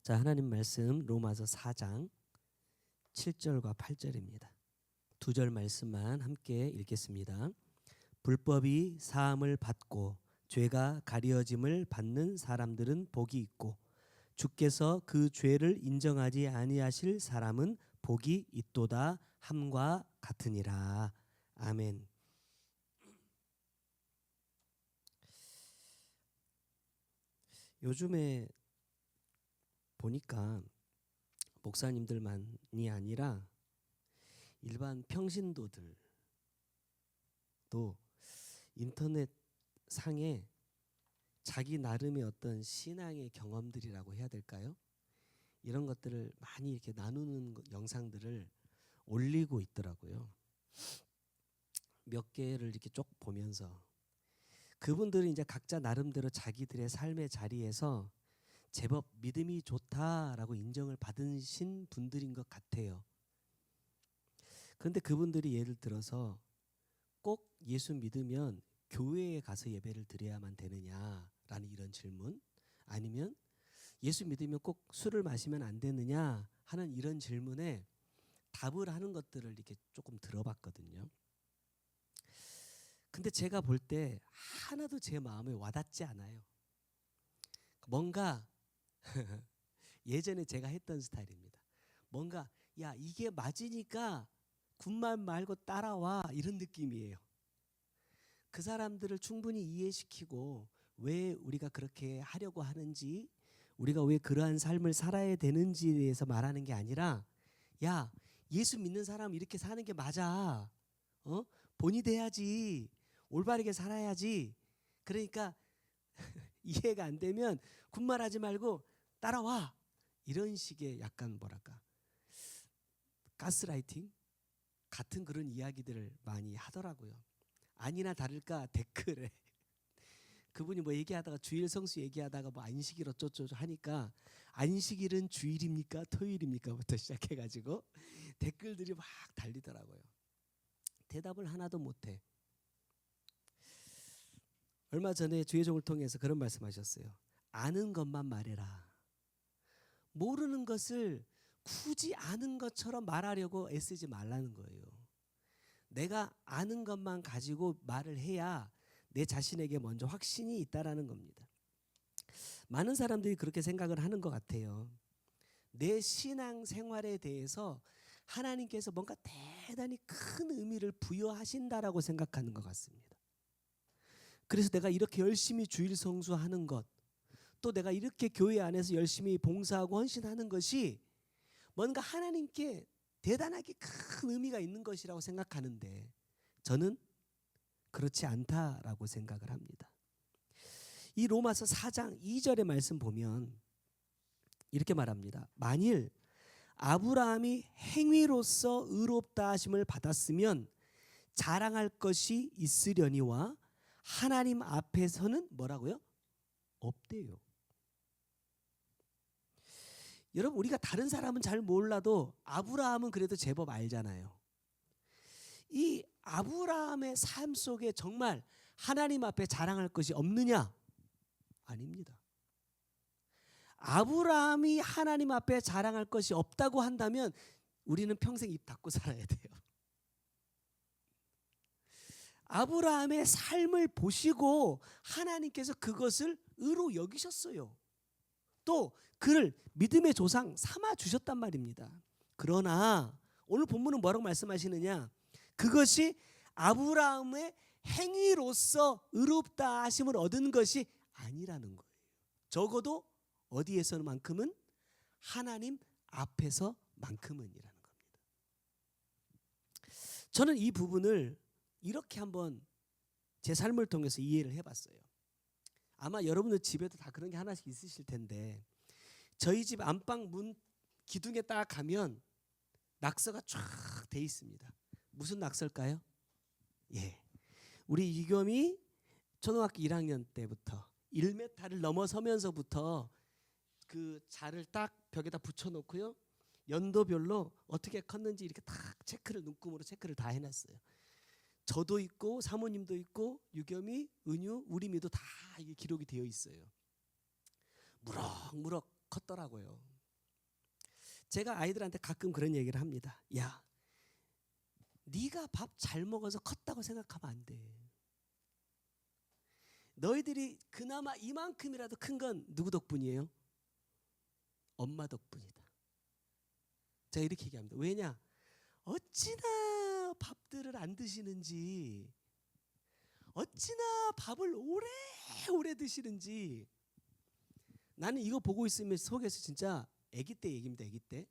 자, 하나님 말씀 로마서 4장 7절과 8절입니다. 두 절 말씀만 함께 읽겠습니다. 불법이 사함을 받고 죄가 가려짐을 받는 사람들은 복이 있고 주께서 그 죄를 인정하지 아니하실 사람은 복이 있도다 함과 같으니라. 아멘. 요즘에 보니까 목사님들만이 아니라 일반 평신도들도 인터넷 상에 자기 나름의 어떤 신앙의 경험들이라고 해야 될까요? 이런 것들을 많이 이렇게 나누는 영상들을 올리고 있더라고요. 몇 개를 이렇게 쭉 보면서 그분들은 이제 각자 나름대로 자기들의 삶의 자리에서 제법 믿음이 좋다라고 인정을 받으신 분들인 것 같아요. 그런데 그분들이 예를 들어서 꼭 예수 믿으면 교회에 가서 예배를 드려야만 되느냐라는 이런 질문, 아니면 예수 믿으면 꼭 술을 마시면 안 되느냐 하는 이런 질문에 답을 하는 것들을 이렇게 조금 들어봤거든요. 근데 제가 볼 때 하나도 제 마음에 와닿지 않아요. 뭔가 예전에 제가 했던 스타일입니다. 뭔가 야 이게 맞으니까 군말 말고 따라와 이런 느낌이에요. 그 사람들을 충분히 이해시키고 왜 우리가 그렇게 하려고 하는지, 우리가 왜 그러한 삶을 살아야 되는지에 대해서 말하는 게 아니라, 야 예수 믿는 사람 이렇게 사는 게 맞아. 본이 돼야지. 올바르게 살아야지. 그러니까 이해가 안 되면 군말하지 말고 따라와. 이런 식의 약간 뭐랄까 가스라이팅 같은 그런 이야기들을 많이 하더라고요. 아니나 다를까 댓글에 그분이 뭐 얘기하다가 주일 성수 얘기하다가 뭐 안식일 어쩌고저쩌고 하니까 안식일은 주일입니까 토요일입니까부터 시작해가지고 댓글들이 막 달리더라고요. 대답을 하나도 못해. 얼마 전에 주의종을 통해서 그런 말씀하셨어요. 아는 것만 말해라. 모르는 것을 굳이 아는 것처럼 말하려고 애쓰지 말라는 거예요. 내가 아는 것만 가지고 말을 해야 내 자신에게 먼저 확신이 있다라는 겁니다. 많은 사람들이 그렇게 생각을 하는 것 같아요. 내 신앙 생활에 대해서 하나님께서 뭔가 대단히 큰 의미를 부여하신다라고 생각하는 것 같습니다. 그래서 내가 이렇게 열심히 주일 성수하는 것, 또 내가 이렇게 교회 안에서 열심히 봉사하고 헌신하는 것이 뭔가 하나님께 대단하게 큰 의미가 있는 것이라고 생각하는데 저는 그렇지 않다라고 생각을 합니다. 이 로마서 4장 2절의 말씀 보면 이렇게 말합니다. 만일 아브라함이 행위로서 의롭다 하심을 받았으면 자랑할 것이 있으려니와 하나님 앞에서는 뭐라고요? 없대요. 여러분 우리가 다른 사람은 잘 몰라도 아브라함은 그래도 제법 알잖아요. 이 아브라함의 삶 속에 정말 하나님 앞에 자랑할 것이 없느냐? 아닙니다. 아브라함이 하나님 앞에 자랑할 것이 없다고 한다면 우리는 평생 입 닫고 살아야 돼요. 아브라함의 삶을 보시고 하나님께서 그것을 의로 여기셨어요. 또 그를 믿음의 조상 삼아 주셨단 말입니다. 그러나 오늘 본문은 뭐라고 말씀하시느냐? 그것이 아브라함의 행위로서 의롭다 하심을 얻은 것이 아니라는 거예요. 적어도 어디에서만큼은 하나님 앞에서만큼은이라는 겁니다. 저는 이 부분을 이렇게 한번 제 삶을 통해서 이해를 해봤어요. 아마 여러분들 집에도 다 그런 게 하나씩 있으실 텐데 저희 집 안방 문 기둥에 딱 가면 낙서가 쫙 돼 있습니다. 무슨 낙서일까요? 예, 우리 이겸이 초등학교 1학년 때부터 1m를 넘어서면서부터 그 자를 딱 벽에다 붙여놓고요. 연도별로 어떻게 컸는지 이렇게 딱 체크를 눈금으로 체크를 다 해놨어요. 저도 있고 사모님도 있고 유겸이, 은유, 우리미도 다 이게 기록이 되어 있어요. 무럭무럭 컸더라고요. 제가 아이들한테 가끔 그런 얘기를 합니다. 야, 네가 밥 잘 먹어서 컸다고 생각하면 안 돼. 너희들이 그나마 이만큼이라도 큰 건 누구 덕분이에요? 엄마 덕분이다. 제가 이렇게 얘기합니다. 왜냐? 어찌나 밥들을 안 드시는지, 어찌나 밥을 오래 드시는지. 나는 이거 보고 있으면 속에서 진짜 아기 때 얘기입니다. 아기 때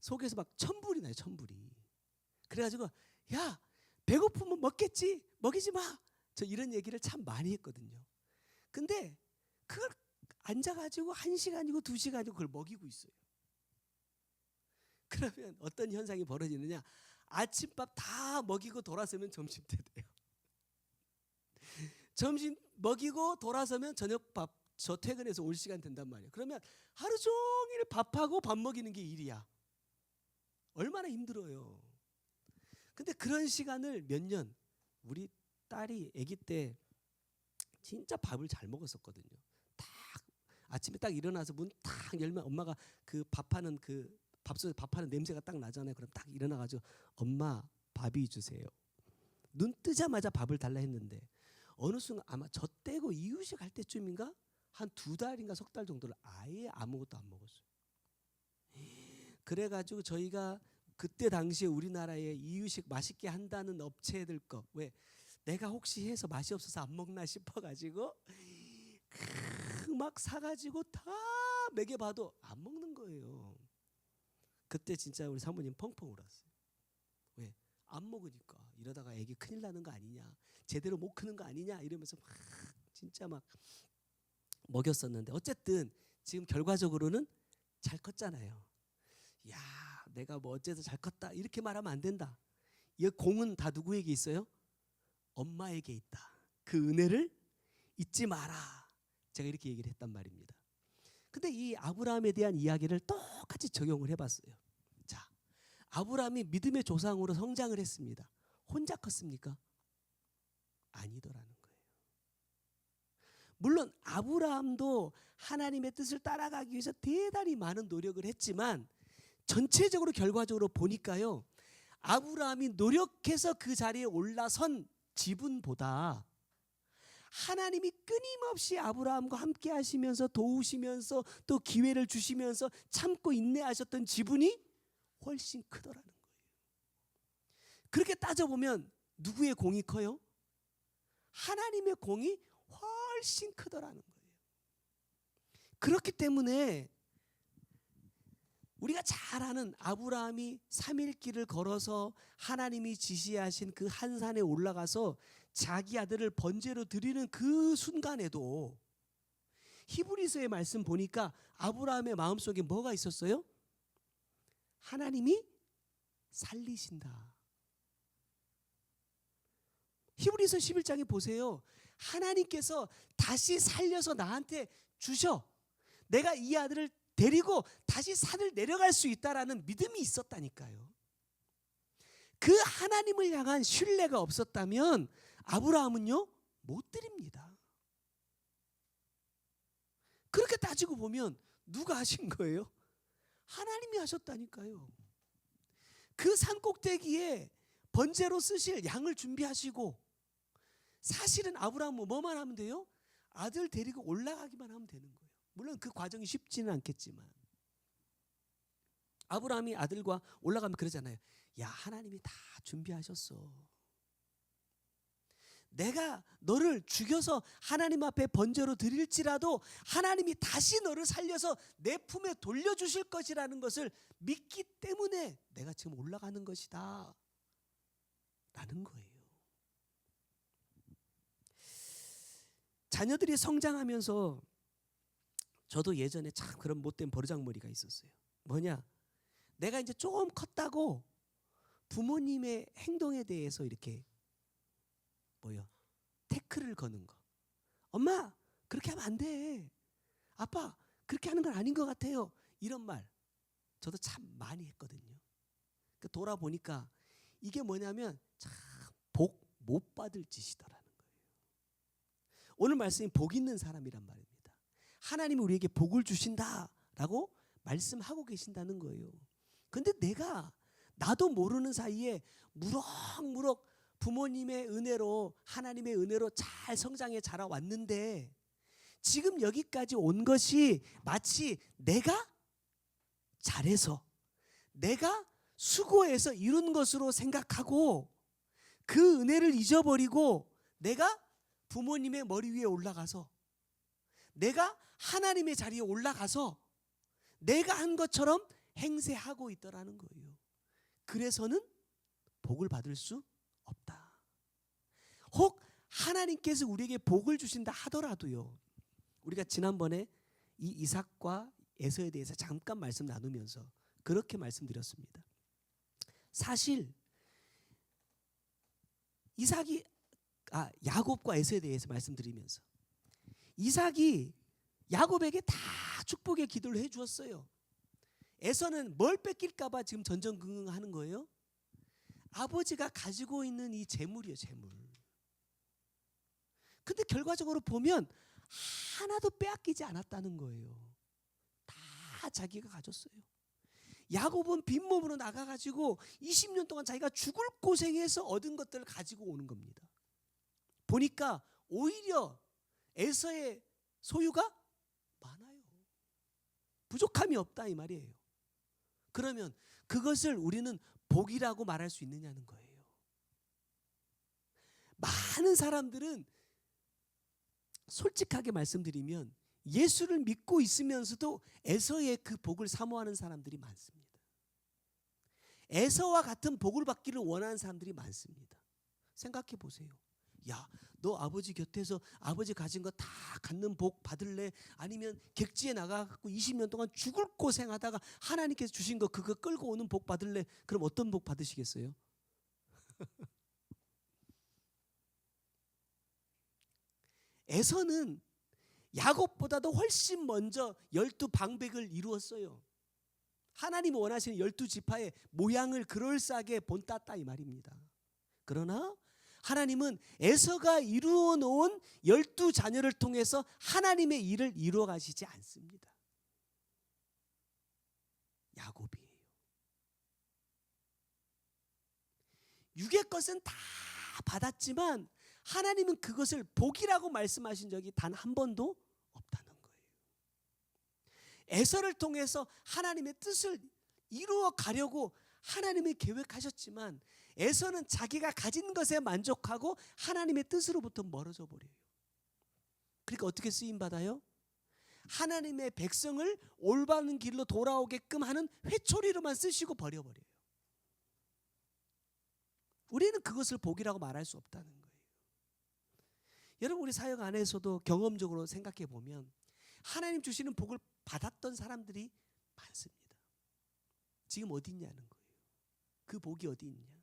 속에서 막 천불이 나요. 천불이. 그래가지고 야, 배고프면 먹겠지, 먹이지 마. 저 이런 얘기를 참 많이 했거든요. 근데 그걸 앉아가지고 1시간이고 2시간이고 그걸 먹이고 있어요. 그러면 어떤 현상이 벌어지느냐? 아침밥 다 먹이고 돌아서면 점심때 돼요. 점심 먹이고 돌아서면 저녁밥, 저 퇴근해서 올 시간 된단 말이에요. 그러면 하루 종일 밥하고 밥 먹이는 게 일이야. 얼마나 힘들어요. 근데 그런 시간을 몇 년, 우리 딸이 아기 때 진짜 밥을 잘 먹었었거든요. 딱 아침에 딱 일어나서 문 딱 열면 엄마가 그 밥하는 그 밥솥에 밥하는 냄새가 딱 나잖아요. 그럼 딱 일어나가지고 엄마 밥이 주세요. 눈 뜨자마자 밥을 달라 했는데 어느 순간 아마 저 떼고 이유식 할 때쯤인가 한 2달인가 3달 정도를 아예 아무것도 안 먹었어요. 그래가지고 저희가 그때 당시에 우리나라에 이유식 맛있게 한다는 업체들 거, 왜 내가 혹시 해서 맛이 없어서 안 먹나 싶어가지고 막 사가지고 다 먹여봐도 안 먹는 거예요. 그때 진짜 우리 사모님 펑펑 울었어요. 왜? 안 먹으니까. 이러다가 애기 큰일 나는 거 아니냐, 제대로 못 크는 거 아니냐 이러면서 막 진짜 막 먹였었는데 어쨌든 지금 결과적으로는 잘 컸잖아요. 야, 내가 뭐 어째서 잘 컸다 이렇게 말하면 안 된다. 이 공은 다 누구에게 있어요? 엄마에게 있다. 그 은혜를 잊지 마라. 제가 이렇게 얘기를 했단 말입니다. 근데 이 아브라함에 대한 이야기를 똑같이 적용을 해봤어요. 자, 아브라함이 믿음의 조상으로 성장을 했습니다. 혼자 컸습니까? 아니더라는 거예요. 물론 아브라함도 하나님의 뜻을 따라가기 위해서 대단히 많은 노력을 했지만 전체적으로 결과적으로 보니까요, 아브라함이 노력해서 그 자리에 올라선 지분보다 하나님이 끊임없이 아브라함과 함께 하시면서 도우시면서 또 기회를 주시면서 참고 인내하셨던 지분이 훨씬 크더라는 거예요. 그렇게 따져보면 누구의 공이 커요? 하나님의 공이 훨씬 크더라는 거예요. 그렇기 때문에 우리가 잘 아는 아브라함이 3일 길을 걸어서 하나님이 지시하신 그 한 산에 올라가서 자기 아들을 번제로 드리는 그 순간에도 히브리서의 말씀 보니까 아브라함의 마음속에 뭐가 있었어요? 하나님이 살리신다. 히브리서 11장에 보세요. 하나님께서 다시 살려서 나한테 주셔. 내가 이 아들을 데리고 다시 산을 내려갈 수 있다라는 믿음이 있었다니까요. 그 하나님을 향한 신뢰가 없었다면 아브라함은요 못 드립니다. 그렇게 따지고 보면 누가 하신 거예요? 하나님이 하셨다니까요. 그 산 꼭대기에 번제로 쓰실 양을 준비하시고, 사실은 아브라함은 뭐만 하면 돼요? 아들 데리고 올라가기만 하면 되는 거예요. 물론 그 과정이 쉽지는 않겠지만 아브라함이 아들과 올라가면 그러잖아요. 야, 하나님이 다 준비하셨어. 내가 너를 죽여서 하나님 앞에 번제로 드릴지라도 하나님이 다시 너를 살려서 내 품에 돌려주실 것이라는 것을 믿기 때문에 내가 지금 올라가는 것이다 라는 거예요. 자녀들이 성장하면서 저도 예전에 참 그런 못된 버르장머리가 있었어요. 뭐냐, 내가 이제 조금 컸다고 부모님의 행동에 대해서 이렇게 태클을 거는 거. 엄마, 그렇게 하면 안 돼. 아빠, 그렇게 하는 건 아닌 것 같아요. 이런 말 저도 참 많이 했거든요. 돌아보니까 이게 뭐냐면 참 복 못 받을 짓이더라는 거예요. 오늘 말씀이 복 있는 사람이란 말입니다. 하나님이 우리에게 복을 주신다라고 말씀하고 계신다는 거예요. 근데 나도 모르는 사이에 무럭무럭 부모님의 은혜로, 하나님의 은혜로 잘 성장해 자라왔는데 지금 여기까지 온 것이 마치 내가 잘해서, 내가 수고해서 이룬 것으로 생각하고 그 은혜를 잊어버리고 내가 부모님의 머리 위에 올라가서, 내가 하나님의 자리에 올라가서 내가 한 것처럼 행세하고 있더라는 거예요. 그래서는 복을 받을 수 없다. 혹 하나님께서 우리에게 복을 주신다 하더라도요, 우리가 지난번에 이 이삭과 에서에 대해서 잠깐 말씀 나누면서 그렇게 말씀드렸습니다. 사실 야곱과 에서에 대해서 말씀드리면서 이삭이 야곱에게 다 축복의 기도를 해 주었어요. 에서는 뭘 뺏길까 봐 지금 전전긍긍하는 거예요. 아버지가 가지고 있는 이 재물이에요, 재물. 근데 결과적으로 보면 하나도 빼앗기지 않았다는 거예요. 다 자기가 가졌어요. 야곱은 빈몸으로 나가가지고 20년 동안 자기가 죽을 고생해서 얻은 것들을 가지고 오는 겁니다. 보니까 오히려 에서의 소유가 많아요. 부족함이 없다 이 말이에요. 그러면 그것을 우리는 복이라고 말할 수 있느냐는 거예요. 많은 사람들은 솔직하게 말씀드리면 예수를 믿고 있으면서도 에서의 그 복을 사모하는 사람들이 많습니다. 에서와 같은 복을 받기를 원하는 사람들이 많습니다. 생각해 보세요. 야, 너 아버지 곁에서 아버지 가진 거 다 갖는 복 받을래? 아니면 객지에 나가갖고 20년 동안 죽을 고생하다가 하나님께서 주신 거 그거 끌고 오는 복 받을래? 그럼 어떤 복 받으시겠어요? 에서는 야곱보다도 훨씬 먼저 12방백을 이루었어요. 하나님이 원하시는 12지파의 모양을 그럴싸하게 본땄다 이 말입니다. 그러나 하나님은 에서가 이루어 놓은 12자녀를 통해서 하나님의 일을 이루어 가시지 않습니다. 야곱이에요. 육의 것은 다 받았지만 하나님은 그것을 복이라고 말씀하신 적이 단 한 번도 없다는 거예요. 에서를 통해서 하나님의 뜻을 이루어 가려고 하나님이 계획하셨지만 에서는 자기가 가진 것에 만족하고 하나님의 뜻으로부터 멀어져 버려요. 그러니까 어떻게 쓰임 받아요? 하나님의 백성을 올바른 길로 돌아오게끔 하는 회초리로만 쓰시고 버려버려요. 우리는 그것을 복이라고 말할 수 없다는 거예요. 여러분, 우리 사역 안에서도 경험적으로 생각해 보면 하나님 주시는 복을 받았던 사람들이 많습니다. 지금 어디 있냐는 거예요. 그 복이 어디 있냐.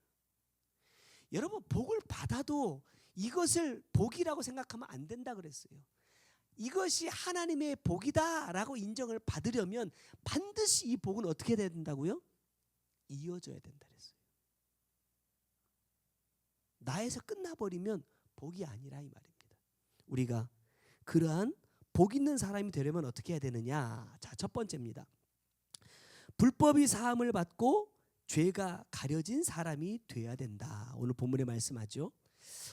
여러분, 복을 받아도 이것을 복이라고 생각하면 안 된다 그랬어요. 이것이 하나님의 복이다라고 인정을 받으려면 반드시 이 복은 어떻게 해야 된다고요? 이어져야 된다 그랬어요. 나에서 끝나버리면 복이 아니라 이 말입니다. 우리가 그러한 복 있는 사람이 되려면 어떻게 해야 되느냐. 자, 첫 번째입니다. 불법이 사함을 받고 죄가 가려진 사람이 돼야 된다. 오늘 본문에 말씀하죠.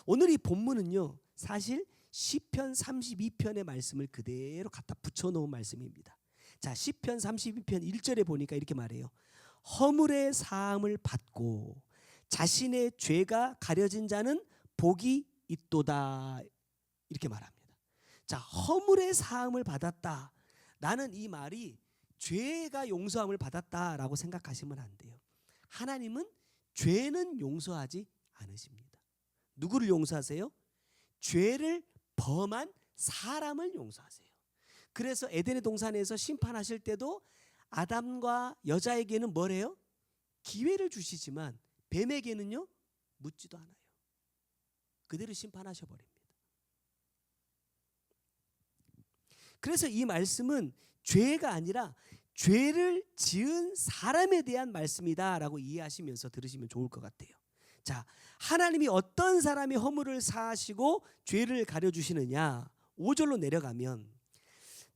오늘 이 본문은요, 사실 시편 32편의 말씀을 그대로 갖다 붙여놓은 말씀입니다. 자, 시편 32편 1절에 보니까 이렇게 말해요. 허물의 사함을 받고 자신의 죄가 가려진 자는 복이 있도다. 이렇게 말합니다. 자, 허물의 사함을 받았다. 나는 이 말이 죄가 용서함을 받았다라고 생각하시면 안 돼요. 하나님은 죄는 용서하지 않으십니다. 누구를 용서하세요? 죄를 범한 사람을 용서하세요. 그래서 에덴의 동산에서 심판하실 때도 아담과 여자에게는 뭐래요? 기회를 주시지만 뱀에게는요, 묻지도 않아요. 그대로 심판하셔 버립니다. 그래서 이 말씀은 죄가 아니라 죄를 지은 사람에 대한 말씀이다라고 이해하시면서 들으시면 좋을 것 같아요. 자, 하나님이 어떤 사람의 허물을 사하시고 죄를 가려주시느냐. 5절로 내려가면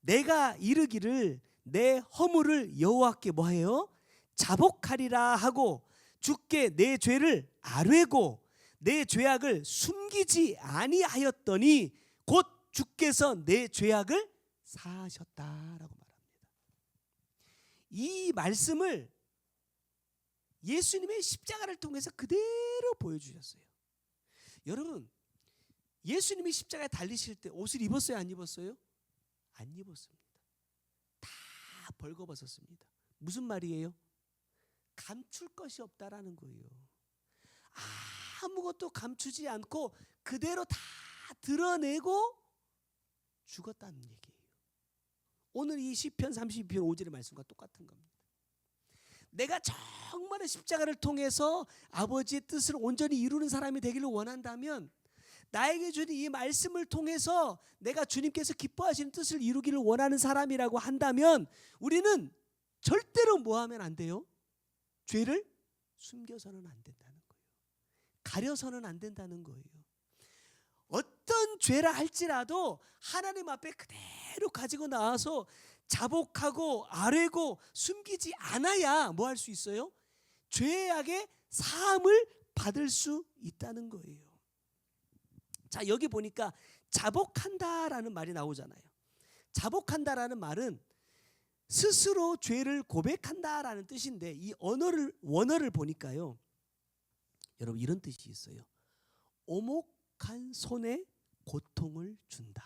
내가 이르기를 내 허물을 여호와께 뭐해요? 자복하리라 하고 주께 내 죄를 아뢰고 내 죄악을 숨기지 아니하였더니 곧 주께서 내 죄악을 사하셨다라고 말합니다. 이 말씀을 예수님의 십자가를 통해서 그대로 보여주셨어요. 여러분, 예수님이 십자가에 달리실 때 옷을 입었어요? 안 입었어요? 안 입었습니다. 다 벌거벗었습니다. 무슨 말이에요? 감출 것이 없다라는 거예요. 아무것도 감추지 않고 그대로 다 드러내고 죽었다는 얘기예요. 오늘 이 시편 32편 5절의 말씀과 똑같은 겁니다. 내가 정말 십자가를 통해서 아버지의 뜻을 온전히 이루는 사람이 되기를 원한다면 나에게 주는 이 말씀을 통해서 내가 주님께서 기뻐하시는 뜻을 이루기를 원하는 사람이라고 한다면 우리는 절대로 뭐 하면 안 돼요? 죄를 숨겨서는 안 된다는 거예요. 가려서는 안 된다는 거예요. 어떤 죄라 할지라도 하나님 앞에 그대로 가지고 나와서 자복하고 아뢰고 숨기지 않아야 뭐 할 수 있어요? 죄악의 사함을 받을 수 있다는 거예요. 자, 여기 보니까 자복한다라는 말이 나오잖아요. 자복한다라는 말은 스스로 죄를 고백한다라는 뜻인데 이 원어를 보니까요. 여러분 이런 뜻이 있어요. 오목한 손에 고통을 준다.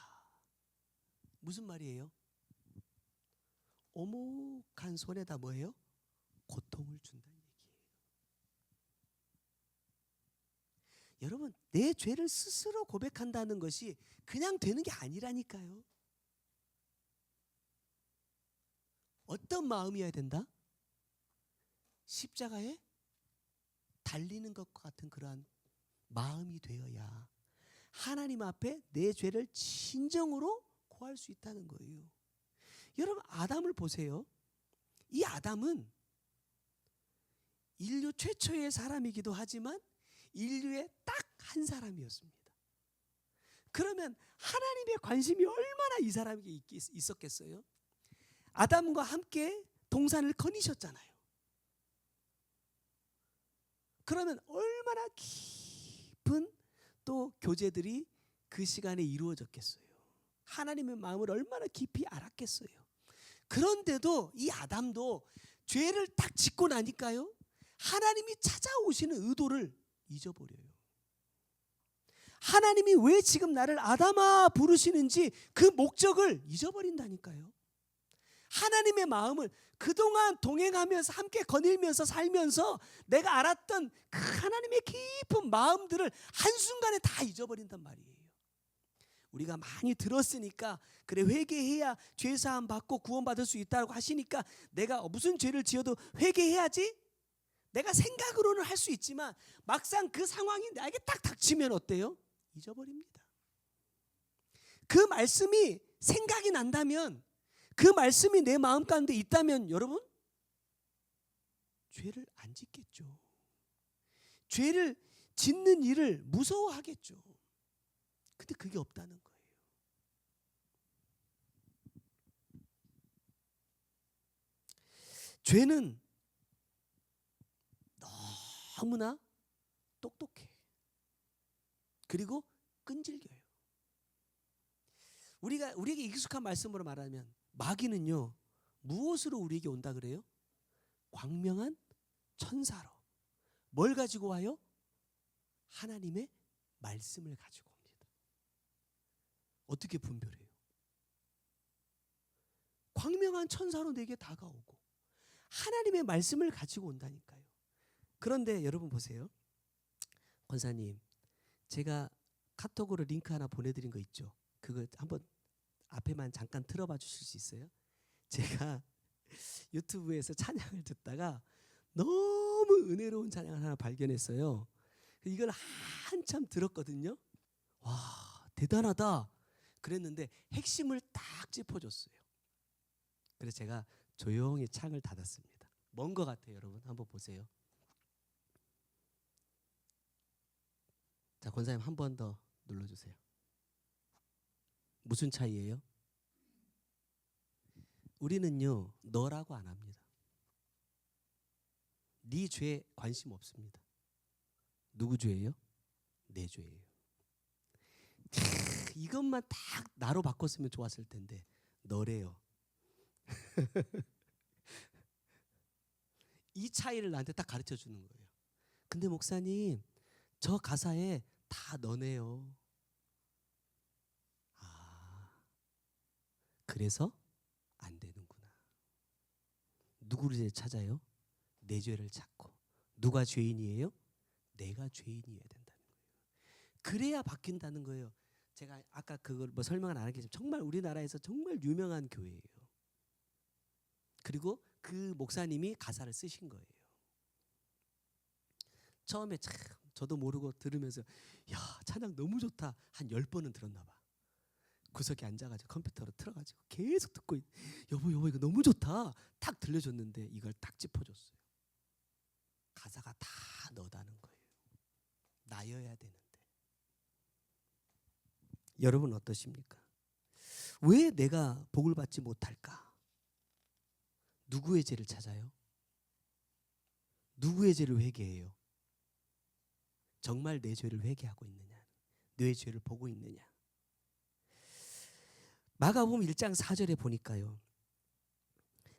무슨 말이에요? 오목한 손에다 뭐예요? 고통을 준다는 얘기예요. 여러분 내 죄를 스스로 고백한다는 것이 그냥 되는 게 아니라니까요. 어떤 마음이어야 된다? 십자가에 달리는 것과 같은 그러한 마음이 되어야 하나님 앞에 내 죄를 진정으로 고할 수 있다는 거예요. 여러분 아담을 보세요. 이 아담은 인류 최초의 사람이기도 하지만 인류의 딱 한 사람이었습니다. 그러면 하나님의 관심이 얼마나 이 사람에게 있었겠어요? 아담과 함께 동산을 거니셨잖아요. 그러면 얼마나 깊은 또 교제들이 그 시간에 이루어졌겠어요. 하나님의 마음을 얼마나 깊이 알았겠어요. 그런데도 이 아담도 죄를 딱 짓고 나니까요, 하나님이 찾아오시는 의도를 잊어버려요. 하나님이 왜 지금 나를 아담아 부르시는지 그 목적을 잊어버린다니까요. 하나님의 마음을 그동안 동행하면서 함께 거닐면서 살면서 내가 알았던 그 하나님의 깊은 마음들을 한순간에 다 잊어버린단 말이에요. 우리가 많이 들었으니까 그래 회개해야 죄사함 받고 구원받을 수 있다고 하시니까 내가 무슨 죄를 지어도 회개해야지 내가 생각으로는 할 수 있지만 막상 그 상황이 나에게 딱 닥치면 어때요? 잊어버립니다. 그 말씀이 생각이 난다면 그 말씀이 내 마음 가운데 있다면 여러분 죄를 안 짓겠죠. 죄를 짓는 일을 무서워하겠죠. 근데 그게 없다는 거예요. 죄는 너무나 똑똑해. 그리고 끈질겨요. 우리에게 익숙한 말씀으로 말하면 마귀는요 무엇으로 우리에게 온다 그래요? 광명한 천사로. 뭘 가지고 와요? 하나님의 말씀을 가지고 옵니다. 어떻게 분별해요? 광명한 천사로 내게 다가오고 하나님의 말씀을 가지고 온다니까요. 그런데 여러분 보세요. 권사님, 제가 카톡으로 링크 하나 보내드린 거 있죠? 그거 한번 앞에만 잠깐 틀어봐 주실 수 있어요? 제가 유튜브에서 찬양을 듣다가 너무 은혜로운 찬양을 하나 발견했어요. 이걸 한참 들었거든요. 와, 대단하다 그랬는데 핵심을 딱 짚어줬어요. 그래서 제가 조용히 창을 닫았습니다. 뭔 것 같아요, 여러분? 한번 보세요. 자, 권사님 한 번 더 눌러주세요. 무슨 차이예요? 우리는요 너라고 안 합니다. 네 죄에 관심 없습니다. 누구 죄예요? 내 죄예요. 이것만 딱 나로 바꿨으면 좋았을 텐데 너래요. 이 차이를 나한테 딱 가르쳐 주는 거예요. 근데 목사님 저 가사에 다 너네요. 아, 그래서 안 되는구나. 누구를 찾아요? 내 죄를 찾고. 누가 죄인이에요? 내가 죄인이어야 된다는 거예요. 그래야 바뀐다는 거예요. 제가 아까 그걸 뭐 설명을 안 하겠지만 정말 우리나라에서 정말 유명한 교회예요. 그리고 그 목사님이 가사를 쓰신 거예요. 처음에 참 저도 모르고 들으면서 야 찬양 너무 좋다 한 10번은 들었나 봐. 구석에 앉아가지고 컴퓨터로 틀어가지고 계속 듣고 여보 이거 너무 좋다 탁 들려줬는데 이걸 딱 짚어줬어요. 가사가 다 너다는 거예요. 나여야 되는데. 여러분 어떠십니까? 왜 내가 복을 받지 못할까? 누구의 죄를 찾아요? 누구의 죄를 회개해요? 정말 내 죄를 회개하고 있느냐? 내 죄를 보고 있느냐? 마가복음 1장 4절에 보니까요.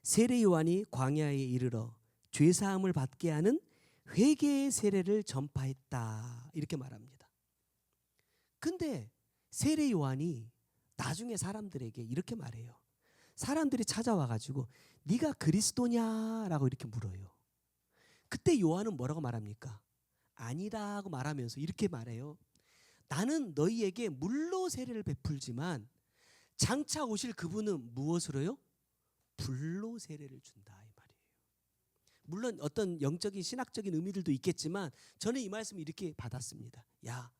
세례 요한이 광야에 이르러 죄 사함을 받게 하는 회개의 세례를 전파했다. 이렇게 말합니다. 근데 세례 요한이 나중에 사람들에게 이렇게 말해요. 사람들이 찾아와 가지고 네가 그리스도냐라고 이렇게 물어요. 그때 요한은 뭐라고 말합니까? 아니다고 말하면서 이렇게 말해요. 나는 너희에게 물로 세례를 베풀지만 장차 오실 그분은 무엇으로요? 불로 세례를 준다 이 말이에요. 물론 어떤 영적인 신학적인 의미들도 있겠지만 저는 이 말씀을 이렇게 받았습니다. 야,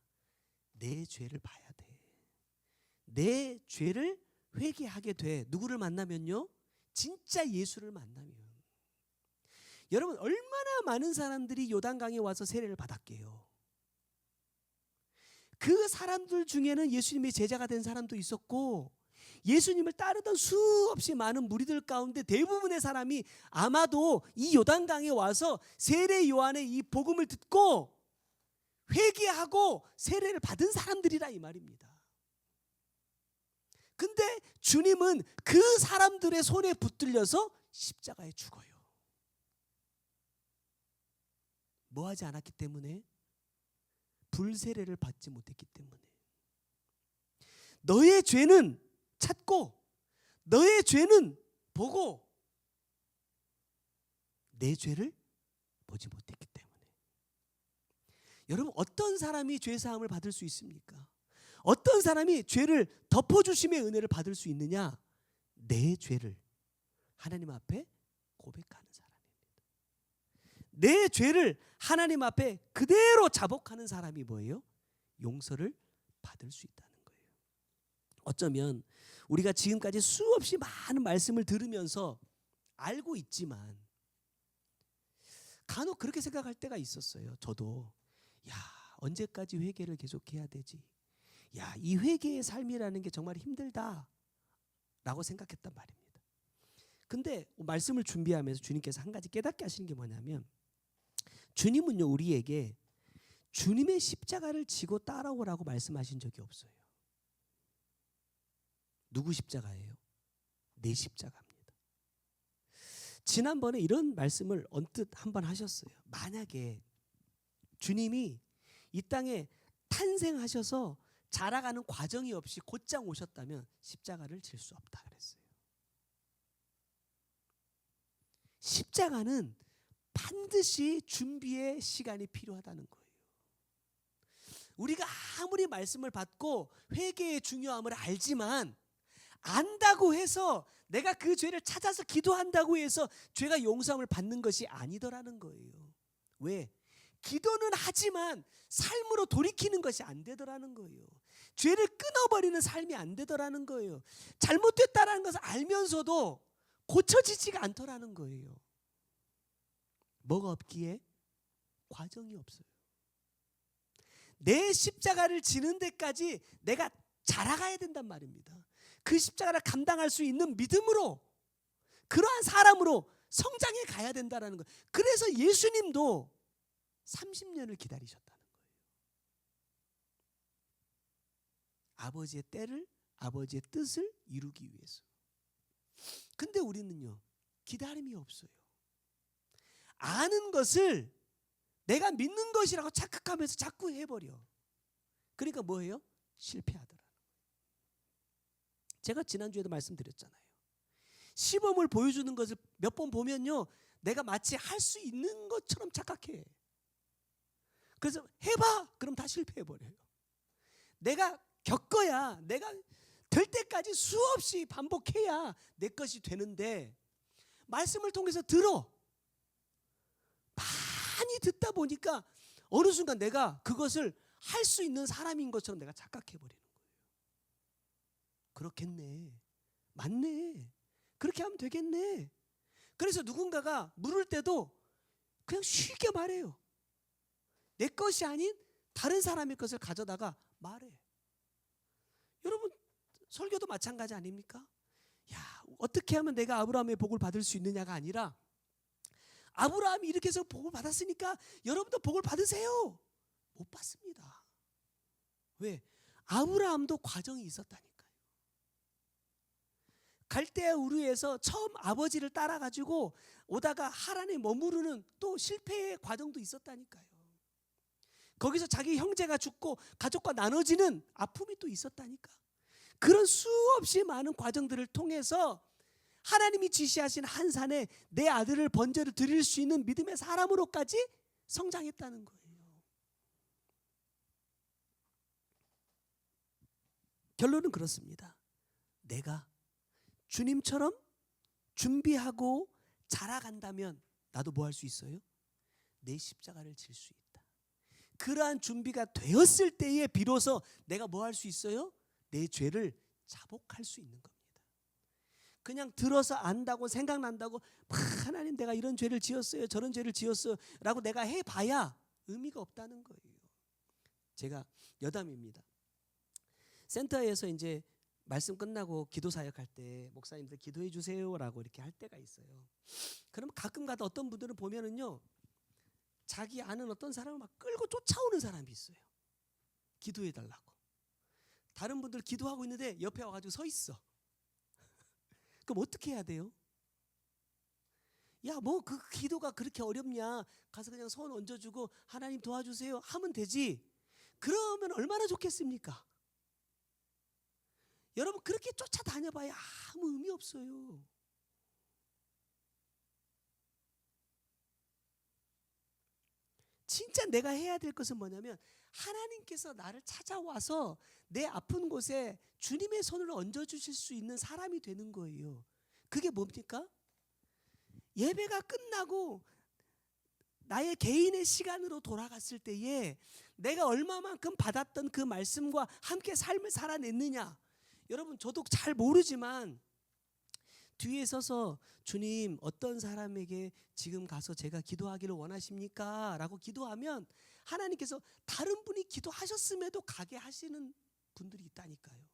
내 죄를 봐야 돼. 내 죄를 회개하게 돼. 누구를 만나면요? 진짜 예수를 만나면. 여러분 얼마나 많은 사람들이 요단강에 와서 세례를 받았게요. 그 사람들 중에는 예수님의 제자가 된 사람도 있었고 예수님을 따르던 수없이 많은 무리들 가운데 대부분의 사람이 아마도 이 요단강에 와서 세례 요한의 이 복음을 듣고 회개하고 세례를 받은 사람들이라 이 말입니다. 근데 주님은 그 사람들의 손에 붙들려서 십자가에 죽어요. 뭐 하지 않았기 때문에? 불세례를 받지 못했기 때문에. 너의 죄는 찾고 너의 죄는 보고 내 죄를 보지 못했기 때문에. 여러분 어떤 사람이 죄 사함을 받을 수 있습니까? 어떤 사람이 죄를 덮어주심의 은혜를 받을 수 있느냐? 내 죄를 하나님 앞에 고백하는 사람입니다. 내 죄를 하나님 앞에 그대로 자복하는 사람이 뭐예요? 용서를 받을 수 있다는 거예요. 어쩌면 우리가 지금까지 수없이 많은 말씀을 들으면서 알고 있지만 간혹 그렇게 생각할 때가 있었어요. 저도 야 언제까지 회개를 계속해야 되지? 야, 이 회개의 삶이라는 게 정말 힘들다 라고 생각했단 말입니다. 근데 말씀을 준비하면서 주님께서 한 가지 깨닫게 하시는 게 뭐냐면 주님은요 우리에게 주님의 십자가를 지고 따라오라고 말씀하신 적이 없어요. 누구 십자가예요? 내 십자가입니다. 지난번에 이런 말씀을 언뜻 한번 하셨어요. 만약에 주님이 이 땅에 탄생하셔서 자라가는 과정이 없이 곧장 오셨다면 십자가를 질 수 없다 그랬어요. 십자가는 반드시 준비의 시간이 필요하다는 거예요. 우리가 아무리 말씀을 받고 회개의 중요함을 알지만 안다고 해서 내가 그 죄를 찾아서 기도한다고 해서 죄가 용서함을 받는 것이 아니더라는 거예요. 왜? 기도는 하지만 삶으로 돌이키는 것이 안 되더라는 거예요. 죄를 끊어버리는 삶이 안 되더라는 거예요. 잘못됐다라는 것을 알면서도 고쳐지지가 않더라는 거예요. 뭐가 없기에? 과정이 없어요. 내 십자가를 지는 데까지 내가 자라가야 된단 말입니다. 그 십자가를 감당할 수 있는 믿음으로 그러한 사람으로 성장해 가야 된다라는 거예요. 그래서 예수님도 30년을 기다리셨다는 거예요. 아버지의 때를, 아버지의 뜻을 이루기 위해서. 근데 우리는요, 기다림이 없어요. 아는 것을 내가 믿는 것이라고 착각하면서 자꾸 해버려. 그러니까 뭐예요? 실패하더라. 제가 지난주에도 말씀드렸잖아요. 시범을 보여주는 것을 몇 번 보면요, 내가 마치 할 수 있는 것처럼 착각해. 그래서 해봐! 그럼 다 실패해버려요. 내가 겪어야, 내가 될 때까지 수없이 반복해야 내 것이 되는데, 말씀을 통해서 들어. 많이 듣다 보니까 어느 순간 내가 그것을 할 수 있는 사람인 것처럼 내가 착각해버리는 거예요. 그렇겠네. 맞네. 그렇게 하면 되겠네. 그래서 누군가가 물을 때도 그냥 쉽게 말해요. 내 것이 아닌 다른 사람의 것을 가져다가 말해. 여러분, 설교도 마찬가지 아닙니까? 야, 어떻게 하면 내가 아브라함의 복을 받을 수 있느냐가 아니라, 아브라함이 이렇게 해서 복을 받았으니까 여러분도 복을 받으세요. 못 받습니다. 왜? 아브라함도 과정이 있었다니까요. 갈대아 우르에서 처음 아버지를 따라가지고 오다가 하란에 머무르는 또 실패의 과정도 있었다니까요. 거기서 자기 형제가 죽고 가족과 나눠지는 아픔이 또 있었다니까. 그런 수없이 많은 과정들을 통해서 하나님이 지시하신 한 산에 내 아들을 번제로 드릴 수 있는 믿음의 사람으로까지 성장했다는 거예요. 결론은 그렇습니다. 내가 주님처럼 준비하고 자라간다면 나도 뭐 할 수 있어요? 내 십자가를 질 수 있다. 그러한 준비가 되었을 때에 비로소 내가 뭐 할 수 있어요? 내 죄를 자복할 수 있는 겁니다. 그냥 들어서 안다고 생각난다고 하나님 내가 이런 죄를 지었어요, 저런 죄를 지었어요 라고 내가 해봐야 의미가 없다는 거예요. 제가 여담입니다. 센터에서 이제 말씀 끝나고 기도 사역할 때 목사님들 기도해 주세요라고 이렇게 할 때가 있어요. 그럼 가끔가다 어떤 분들은 보면은요, 자기 아는 어떤 사람을 막 끌고 쫓아오는 사람이 있어요. 기도해 달라고. 다른 분들 기도하고 있는데 옆에 와가지고 서 있어. 그럼 어떻게 해야 돼요? 야, 뭐 그 기도가 그렇게 어렵냐? 가서 그냥 손 얹어주고 하나님 도와주세요 하면 되지. 그러면 얼마나 좋겠습니까? 여러분, 그렇게 쫓아다녀봐야 아무 의미 없어요. 진짜 내가 해야 될 것은 뭐냐면, 하나님께서 나를 찾아와서 내 아픈 곳에 주님의 손을 얹어주실 수 있는 사람이 되는 거예요. 그게 뭡니까? 예배가 끝나고 나의 개인의 시간으로 돌아갔을 때에 내가 얼마만큼 받았던 그 말씀과 함께 삶을 살아냈느냐. 여러분, 저도 잘 모르지만 뒤에 서서 주님, 어떤 사람에게 지금 가서 제가 기도하기를 원하십니까? 라고 기도하면 하나님께서 다른 분이 기도하셨음에도 가게 하시는 분들이 있다니까요.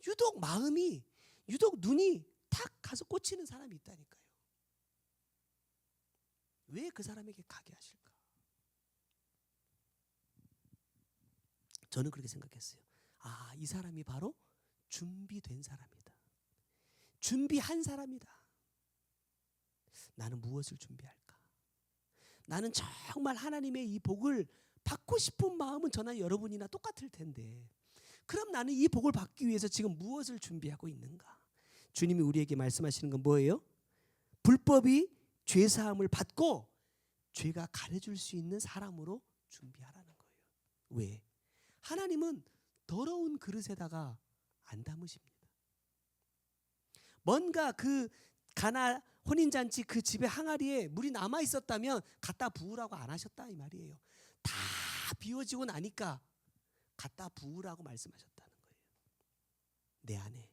유독 마음이, 유독 눈이 탁 가서 꽂히는 사람이 있다니까요. 왜 그 사람에게 가게 하실까? 저는 그렇게 생각했어요. 아, 이 사람이 바로 준비된 사람이다. 준비한 사람이다. 나는 무엇을 준비할까? 나는 정말 하나님의 이 복을 받고 싶은 마음은 저나 여러분이나 똑같을 텐데, 그럼 나는 이 복을 받기 위해서 지금 무엇을 준비하고 있는가? 주님이 우리에게 말씀하시는 건 뭐예요? 불법이 죄사함을 받고 죄가 가려줄 수 있는 사람으로 준비하라는 거예요. 왜? 하나님은 더러운 그릇에다가 안 담으십니다. 뭔가 그 가나 혼인잔치 그 집의 항아리에 물이 남아 있었다면 갖다 부으라고 안 하셨다 이 말이에요. 다 비워지고 나니까 갖다 부으라고 말씀하셨다는 거예요. 내 안에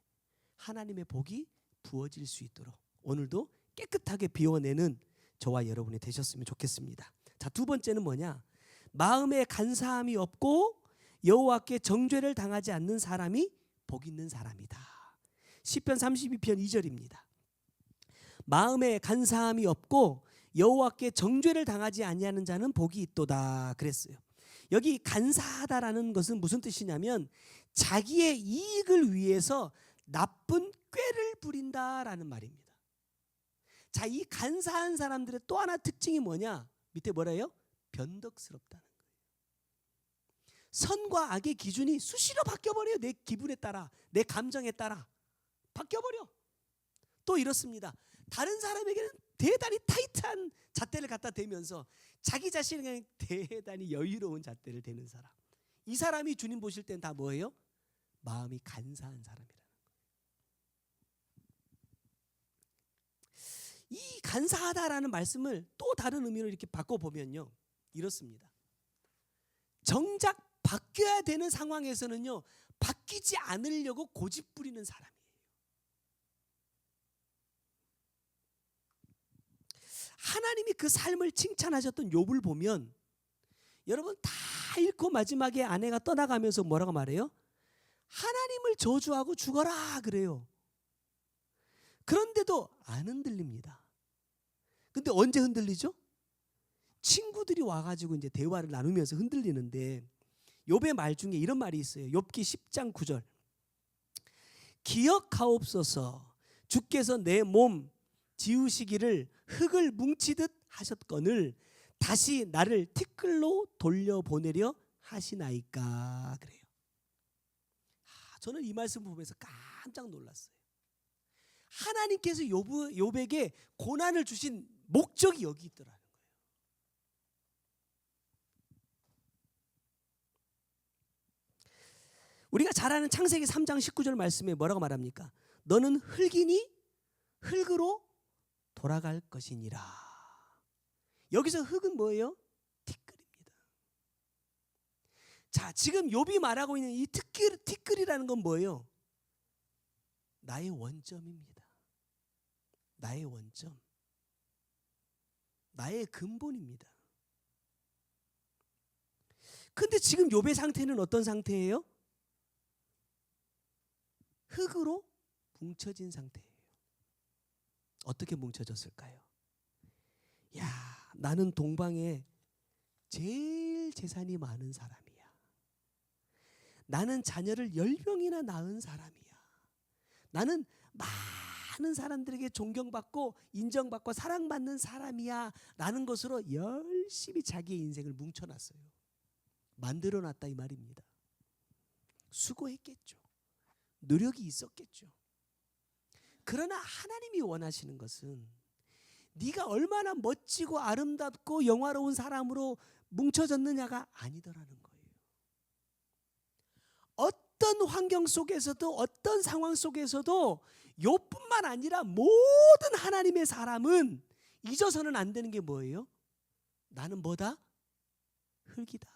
하나님의 복이 부어질 수 있도록 오늘도 깨끗하게 비워내는 저와 여러분이 되셨으면 좋겠습니다. 자, 두 번째는 뭐냐? 마음에 간사함이 없고 여호와께 정죄를 당하지 않는 사람이 복 있는 사람이다. 시편 32편 2절입니다. 마음에 간사함이 없고 여호와께 정죄를 당하지 아니하는 자는 복이 있도다 그랬어요. 여기 간사하다라는 것은 무슨 뜻이냐면 자기의 이익을 위해서 나쁜 꾀를 부린다라는 말입니다. 자, 이 간사한 사람들의 또 하나 특징이 뭐냐? 밑에 뭐래요? 변덕스럽다는 거예요. 선과 악의 기준이 수시로 바뀌어버려요. 내 기분에 따라, 내 감정에 따라 바뀌어버려. 또 이렇습니다. 다른 사람에게는 대단히 타이트한 잣대를 갖다 대면서 자기 자신에게는 대단히 여유로운 잣대를 대는 사람. 이 사람이 주님 보실 땐 다 뭐예요? 마음이 간사한 사람이라는 거예요. 이 간사하다라는 말씀을 또 다른 의미로 이렇게 바꿔보면요, 이렇습니다. 정작 바뀌어야 되는 상황에서는요, 바뀌지 않으려고 고집부리는 사람이에요. 하나님이 그 삶을 칭찬하셨던 욥을 보면 여러분 다 읽고 마지막에 아내가 떠나가면서 뭐라고 말해요? 하나님을 저주하고 죽어라 그래요. 그런데도 안 흔들립니다. 근데 언제 흔들리죠? 친구들이 와가지고 이제 대화를 나누면서 흔들리는데 욥의 말 중에 이런 말이 있어요. 욥기 10장 9절. 기억하옵소서 주께서 내 몸 지우시기를 흙을 뭉치듯 하셨거늘 다시 나를 티끌로 돌려보내려 하시나이까 그래요. 저는 이 말씀 보면서 깜짝 놀랐어요. 하나님께서 욥에게 고난을 주신 목적이 여기 있더라는 거예요. 우리가 잘 아는 창세기 3장 19절 말씀에 뭐라고 말합니까? 너는 흙이니 흙으로 돌아갈 것이니라. 여기서 흙은 뭐예요? 티끌입니다. 자, 지금 욥이 말하고 있는 이 티끌이라는 건 뭐예요? 나의 원점입니다. 나의 원점. 나의 근본입니다. 근데 지금 욥의 상태는 어떤 상태예요? 흙으로 뭉쳐진 상태예요. 어떻게 뭉쳐졌을까요? 야, 나는 동방에 제일 재산이 많은 사람이야. 나는 자녀를 10명이나 낳은 사람이야. 나는 많은 사람들에게 존경받고 인정받고 사랑받는 사람이야 라는 것으로 열심히 자기의 인생을 뭉쳐놨어요. 만들어놨다 이 말입니다. 수고했겠죠. 노력이 있었겠죠. 그러나 하나님이 원하시는 것은 네가 얼마나 멋지고 아름답고 영화로운 사람으로 뭉쳐졌느냐가 아니더라는 거예요. 어떤 환경 속에서도 어떤 상황 속에서도 욥뿐만 아니라 모든 하나님의 사람은 잊어서는 안 되는 게 뭐예요? 나는 뭐다? 흙이다.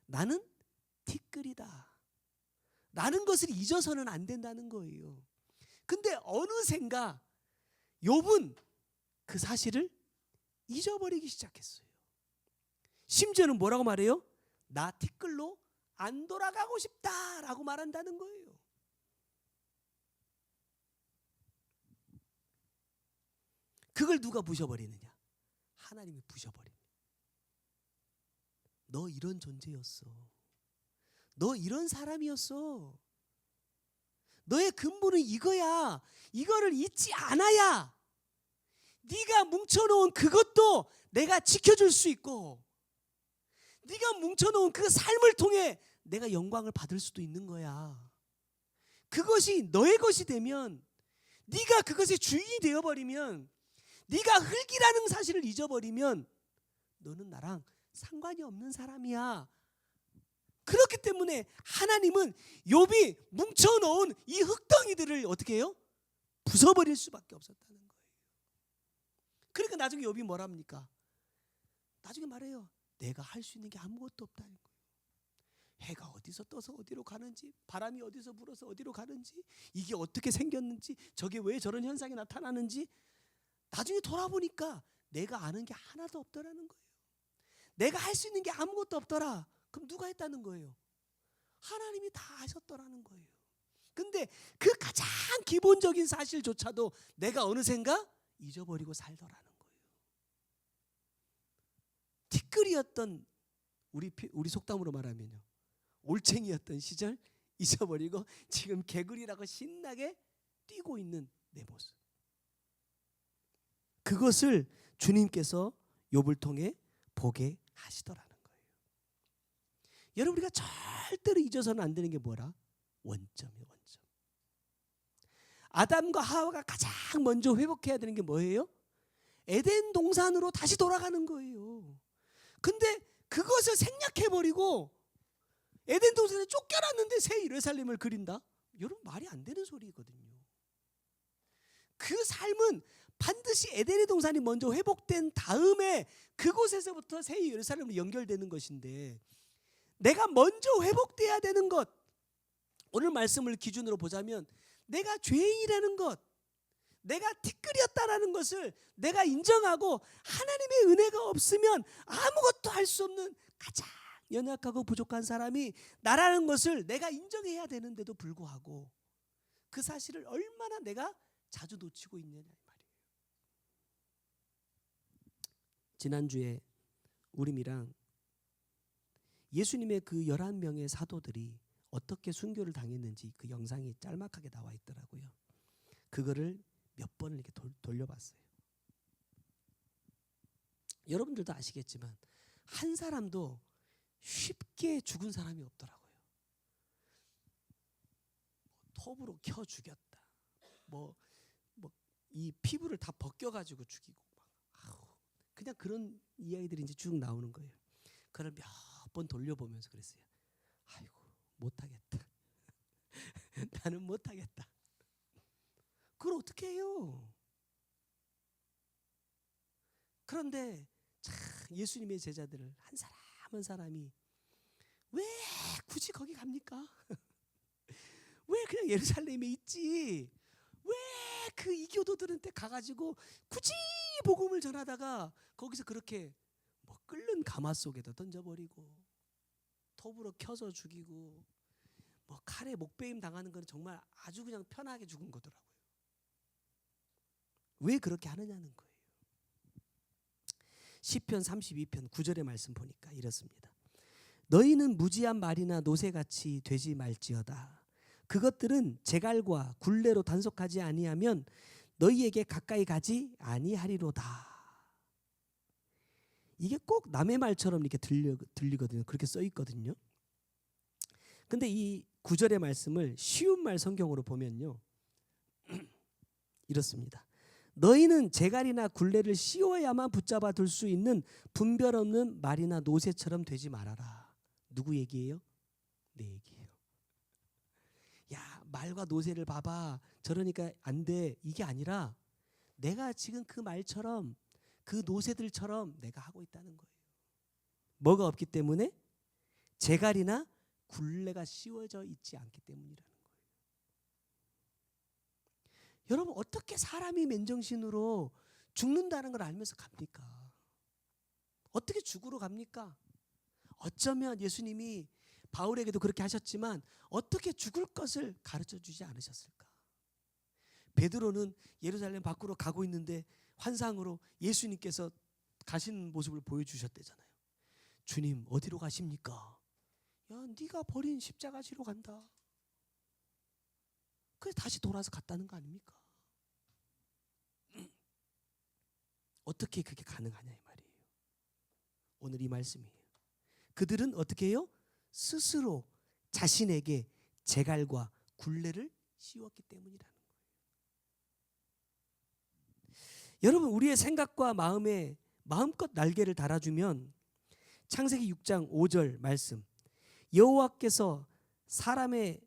나는 티끌이다. 라는 것을 잊어서는 안 된다는 거예요. 근데 어느샌가 욥은 그 사실을 잊어버리기 시작했어요. 심지어는 뭐라고 말해요? 나 티끌로 안 돌아가고 싶다라고 말한다는 거예요. 그걸 누가 부셔버리느냐? 하나님이 부셔버립니다. 너 이런 존재였어. 너 이런 사람이었어. 너의 근본은 이거야. 이거를 잊지 않아야 네가 뭉쳐놓은 그것도 내가 지켜줄 수 있고 네가 뭉쳐놓은 그 삶을 통해 내가 영광을 받을 수도 있는 거야. 그것이 너의 것이 되면 네가 그것의 주인이 되어버리면 네가 흙이라는 사실을 잊어버리면 너는 나랑 상관이 없는 사람이야. 그렇기 때문에 하나님은 욥이 뭉쳐놓은 이 흙덩이들을 어떻게 해요? 부숴버릴 수밖에 없었다는 거예요. 그러니까 나중에 욥이 뭐랍니까? 나중에 말해요. 내가 할 수 있는 게 아무것도 없다는 거예요. 해가 어디서 떠서 어디로 가는지, 바람이 어디서 불어서 어디로 가는지, 이게 어떻게 생겼는지, 저게 왜 저런 현상이 나타나는지 나중에 돌아보니까 내가 아는 게 하나도 없더라는 거예요. 내가 할 수 있는 게 아무것도 없더라. 그럼 누가 했다는 거예요? 하나님이 다 하셨더라는 거예요. 근데 그 가장 기본적인 사실조차도 내가 어느샌가 잊어버리고 살더라는 거예요. 티끌이었던 우리 속담으로 말하면요, 올챙이였던 시절 잊어버리고 지금 개구리라고 신나게 뛰고 있는 내 모습. 그것을 주님께서 욥을 통해 보게 하시더라는 거예요. 여러분, 우리가 절대로 잊어서는 안 되는 게 뭐라? 원점이에요. 원점. 아담과 하와가 가장 먼저 회복해야 되는 게 뭐예요? 에덴 동산으로 다시 돌아가는 거예요. 근데 그것을 생략해버리고 에덴 동산에 쫓겨났는데 새 예루살렘을 그린다? 여러분, 말이 안 되는 소리거든요. 그 삶은 반드시 에덴의 동산이 먼저 회복된 다음에 그곳에서부터 새 예루살렘으로 연결되는 것인데, 내가 먼저 회복돼야 되는 것, 오늘 말씀을 기준으로 보자면 내가 죄인이라는 것, 내가 티끌이었다라는 것을 내가 인정하고 하나님의 은혜가 없으면 아무것도 할 수 없는 가장 연약하고 부족한 사람이 나라는 것을 내가 인정해야 되는데도 불구하고 그 사실을 얼마나 내가 자주 놓치고 있느냐 이 말이에요. 지난주에 우림이랑 예수님의 그 11명의 사도들이 어떻게 순교를 당했는지 그 영상이 짤막하게 나와 있더라고요. 그거를 몇 번을 이렇게 돌려봤어요. 여러분들도 아시겠지만 한 사람도 쉽게 죽은 사람이 없더라고요. 톱으로 켜 죽였다. 이 피부를 다 벗겨가지고 죽이고 그냥 그런 이야기들이 이제 쭉 나오는 거예요. 그걸 몇 번 돌려보면서 그랬어요. 아이고, 못하겠다. 나는 못하겠다. 그걸 어떻게 해요? 그런데 참 예수님의 제자들을 한 사람 한 사람이 왜 굳이 거기 갑니까? 왜 그냥 예루살렘에 있지? 왜 그 이교도들한테 가가지고 굳이 복음을 전하다가 거기서 그렇게 끓는 가마 속에다 던져버리고 톱으로 켜서 죽이고 칼에 목베임 당하는 건 정말 아주 그냥 편하게 죽은 거더라고요. 왜 그렇게 하느냐는 거예요. 시편 32편 9절의 말씀 보니까 이렇습니다. 너희는 무지한 말이나 노새같이 되지 말지어다. 그것들은 제갈과 굴레로 단속하지 아니하면 너희에게 가까이 가지 아니하리로다. 이게 꼭 남의 말처럼 이렇게 들리거든요. 그렇게 써 있거든요. 근데 이 9절의 말씀을 쉬운 말 성경으로 보면요, 이렇습니다. 너희는 제갈이나 굴레를 씌워야만 붙잡아 둘 수 있는 분별 없는 말이나 노새처럼 되지 말아라. 누구 얘기예요? 내 얘기예요. 야, 말과 노새를 봐봐. 저러니까 안 돼. 이게 아니라 내가 지금 그 말처럼 그 노새들처럼 내가 하고 있다는 거예요. 뭐가 없기 때문에? 제갈이나 굴레가 씌워져 있지 않기 때문이라는 거예요. 여러분, 어떻게 사람이 맨정신으로 죽는다는 걸 알면서 갑니까? 어떻게 죽으러 갑니까? 어쩌면 예수님이 바울에게도 그렇게 하셨지만 어떻게 죽을 것을 가르쳐 주지 않으셨을까? 베드로는 예루살렘 밖으로 가고 있는데 환상으로 예수님께서 가시는 모습을 보여주셨대잖아요. 주님, 어디로 가십니까? 야, 네가 버린 십자가 지로 간다. 그래서 다시 돌아서 갔다는 거 아닙니까? 어떻게 그게 가능하냐 이 말이에요. 오늘 이 말씀이에요. 그들은 어떻게 해요? 스스로 자신에게 제갈과 굴레를 씌웠기 때문이라는 거예요. 여러분, 우리의 생각과 마음에 마음껏 날개를 달아주면 창세기 6장 5절 말씀, 여호와께서 사람의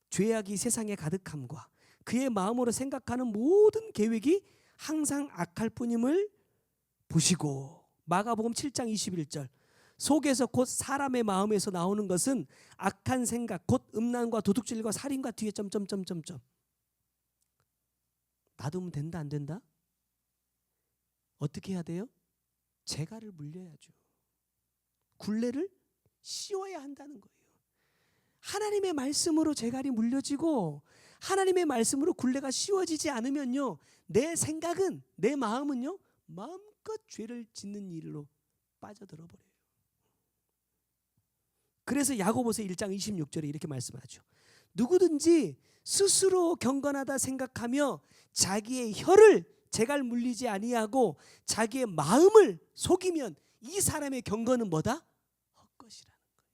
죄악이 세상에 가득함과 그의 마음으로 생각하는 모든 계획이 항상 악할 뿐임을 보시고, 마가복음 7장 21절, 속에서 곧 사람의 마음에서 나오는 것은 악한 생각 곧 음란과 도둑질과 살인과 뒤에 점점점점점. 놔두면 된다 안 된다? 어떻게 해야 돼요? 제갈을 물려야죠. 굴레를 씌워야 한다는 거예요. 하나님의 말씀으로 재갈이 물려지고 하나님의 말씀으로 굴레가 씌워지지 않으면요, 내 생각은, 내 마음은요, 마음껏 죄를 짓는 일로 빠져들어 버려요. 그래서 야고보서 1장 26절에 이렇게 말씀하죠. 누구든지 스스로 경건하다 생각하며 자기의 혀를 재갈 물리지 아니하고 자기의 마음을 속이면 이 사람의 경건은 뭐다? 헛것이라는 거예요.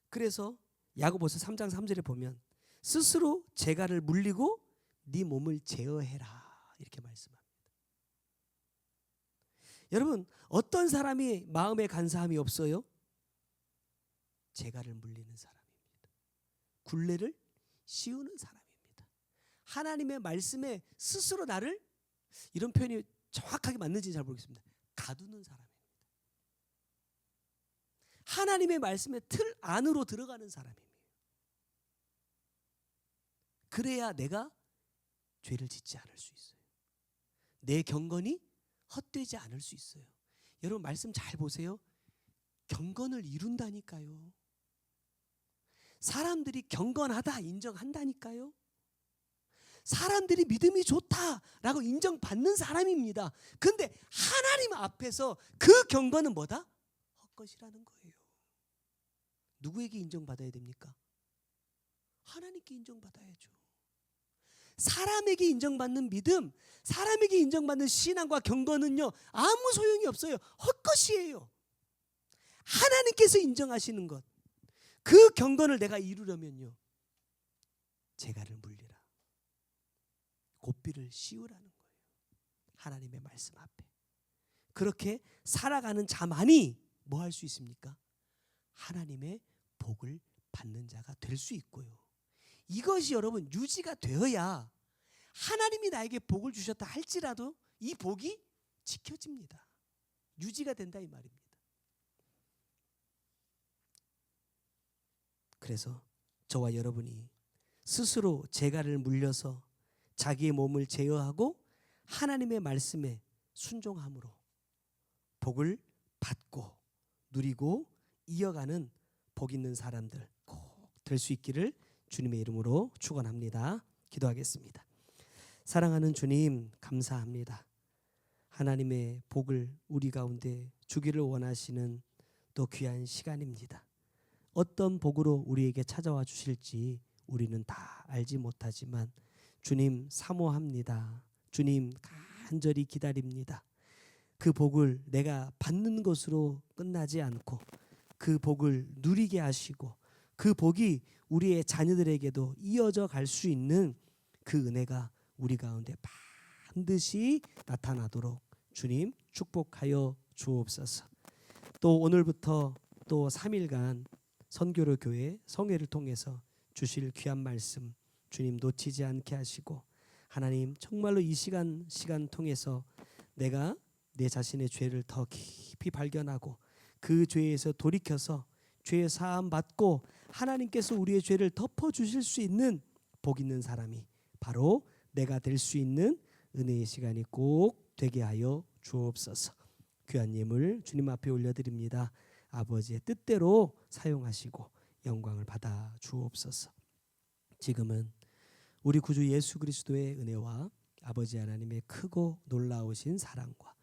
그래서 야고보서 3장 3절에 보면 스스로 재갈을 물리고 네 몸을 제어해라 이렇게 말씀합니다. 여러분, 어떤 사람이 마음에 간사함이 없어요? 재갈을 물리는 사람입니다. 굴레를 씌우는 사람입니다. 하나님의 말씀에 스스로 나를, 이런 표현이 정확하게 맞는지 잘 모르겠습니다, 가두는 사람입니다. 하나님의 말씀의 틀 안으로 들어가는 사람입니다. 그래야 내가 죄를 짓지 않을 수 있어요. 내 경건이 헛되지 않을 수 있어요. 여러분, 말씀 잘 보세요. 경건을 이룬다니까요. 사람들이 경건하다 인정한다니까요. 사람들이 믿음이 좋다라고 인정받는 사람입니다. 그런데 하나님 앞에서 그 경건은 뭐다? 헛것이라는 거예요. 누구에게 인정받아야 됩니까? 하나님께 인정받아야죠. 사람에게 인정받는 믿음, 사람에게 인정받는 신앙과 경건은요, 아무 소용이 없어요. 헛것이에요. 하나님께서 인정하시는 것, 그 경건을 내가 이루려면요, 재갈을 물리라, 고삐를 씌우라는 거예요. 하나님의 말씀 앞에. 그렇게 살아가는 자만이 뭐 할 수 있습니까? 하나님의 복을 받는 자가 될 수 있고요. 이것이 여러분 유지가 되어야 하나님이 나에게 복을 주셨다 할지라도 이 복이 지켜집니다. 유지가 된다 이 말입니다. 그래서 저와 여러분이 스스로 재갈을 물려서 자기의 몸을 제어하고 하나님의 말씀에 순종함으로 복을 받고 누리고 이어가는 복 있는 사람들 꼭 될 수 있기를 주님의 이름으로 축원합니다. 기도하겠습니다. 사랑하는 주님, 감사합니다. 하나님의 복을 우리 가운데 주기를 원하시는 또 귀한 시간입니다. 어떤 복으로 우리에게 찾아와 주실지 우리는 다 알지 못하지만 주님 사모합니다. 주님 간절히 기다립니다. 그 복을 내가 받는 것으로 끝나지 않고 그 복을 누리게 하시고 그 복이 우리의 자녀들에게도 이어져 갈 수 있는 그 은혜가 우리 가운데 반드시 나타나도록 주님 축복하여 주옵소서. 또 오늘부터 또 3일간 선교로 교회 성회를 통해서 주실 귀한 말씀 주님 놓치지 않게 하시고 하나님 정말로 이 시간 통해서 내가 내 자신의 죄를 더 깊이 발견하고 그 죄에서 돌이켜서 죄 사함 받고 하나님께서 우리의 죄를 덮어주실 수 있는 복 있는 사람이 바로 내가 될 수 있는 은혜의 시간이 꼭 되게 하여 주옵소서. 귀한 예물 주님 앞에 올려드립니다. 아버지의 뜻대로 사용하시고 영광을 받아 주옵소서. 지금은 우리 구주 예수 그리스도의 은혜와 아버지 하나님의 크고 놀라우신 사랑과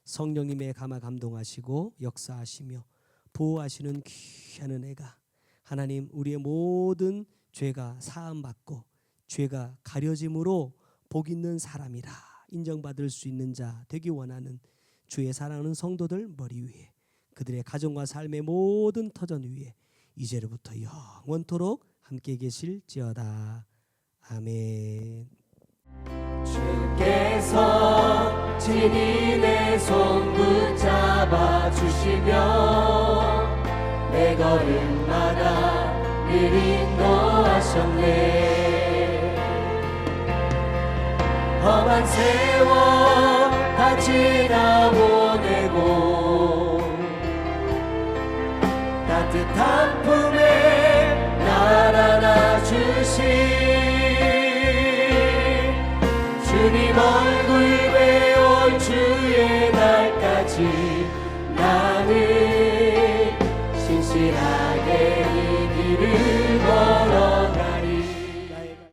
성령님의 감화 감동하시고 역사하시며 보호하시는 귀한 은혜가 하나님 우리의 모든 죄가 사함받고 죄가 가려짐으로 복 있는 사람이라 인정받을 수 있는 자 되기 원하는 주의 사랑하는 성도들 머리 위에 그들의 가정과 삶의 모든 터전 위에 이제로부터 영원토록 함께 계실지어다. 아멘. 주께서 친히 내 손 붙잡아 주시며 내 걸음마다 늘 인도하셨네. 험한 세월 다 지나 보내고 따뜻한 품에 날 안아주신 주님